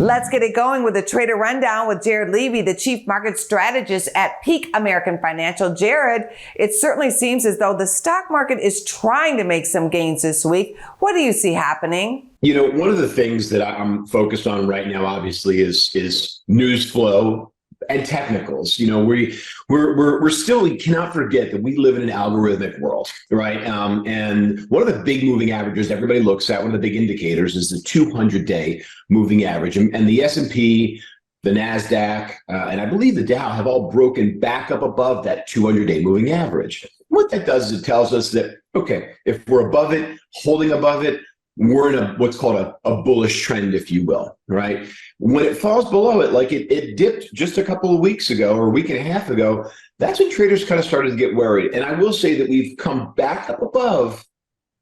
Let's get it going with a trader rundown with Jared Levy, the chief market strategist at Peak American Financial. Jared, it certainly seems as though the stock market is trying to make some gains this week. What do you see happening? You know, one of the things that I'm focused on right now, obviously, is news flow and technicals. You know, we're still, we cannot forget that we live in an algorithmic world, right? And one of the big moving averages everybody looks at, one of the big indicators, is the 200-day moving average. And the S&P, the NASDAQ, and I believe the Dow have all broken back up above that 200-day moving average. What that does is it tells us that, okay, if we're above it, holding above it, we're in what's called a bullish trend, if you will, right? When it falls below it, like it dipped just a couple of weeks ago or a week and a half ago, that's when traders kind of started to get worried. And I will say that we've come back up above,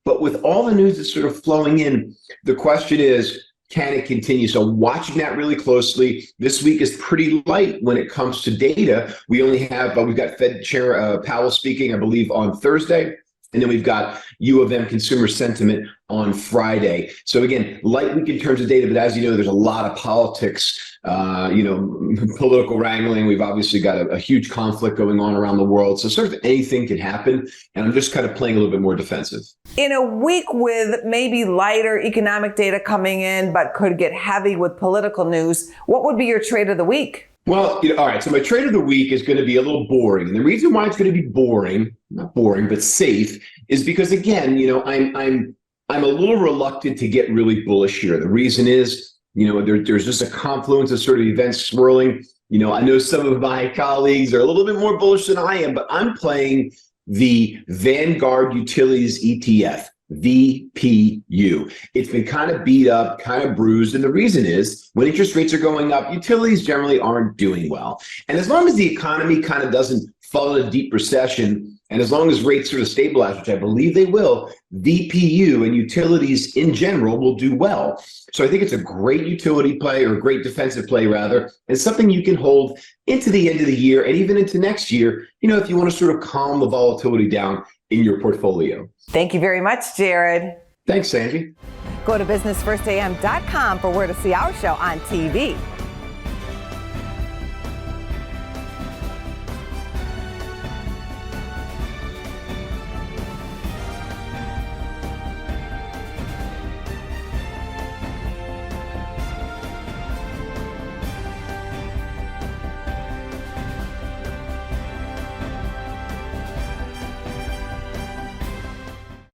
but with all the news that's sort of flowing in, the question is, can it continue? So watching that really closely. This week is pretty light when it comes to data. We only have, we've got Fed Chair Powell speaking, I believe, on Thursday. And then we've got U of M consumer sentiment on Friday. So again, light week in terms of data, but as you know, there's a lot of politics, political wrangling. We've obviously got a huge conflict going on around the world. So sort of anything can happen. And I'm just kind of playing a little bit more defensive. In a week with maybe lighter economic data coming in, but could get heavy with political news, what would be your trade of the week? Well, all right. So my trade of the week is going to be a little boring. And the reason why it's going to be boring, not boring, but safe, is because, again, I'm a little reluctant to get really bullish here. The reason is, there's just a confluence of sort of events swirling. I know some of my colleagues are a little bit more bullish than I am, but I'm playing the Vanguard Utilities ETF. VPU. It's been kind of beat up, kind of bruised. And the reason is when interest rates are going up, utilities generally aren't doing well. And as long as the economy kind of doesn't fall into a deep recession, and as long as rates sort of stabilize, which I believe they will, VPU and utilities in general will do well. So I think it's a great utility play, or a great defensive play rather, and something you can hold into the end of the year and even into next year, if you want to sort of calm the volatility down in your portfolio. Thank you very much, Jared. Thanks, Sandy. Go to businessfirstam.com for where to see our show on TV.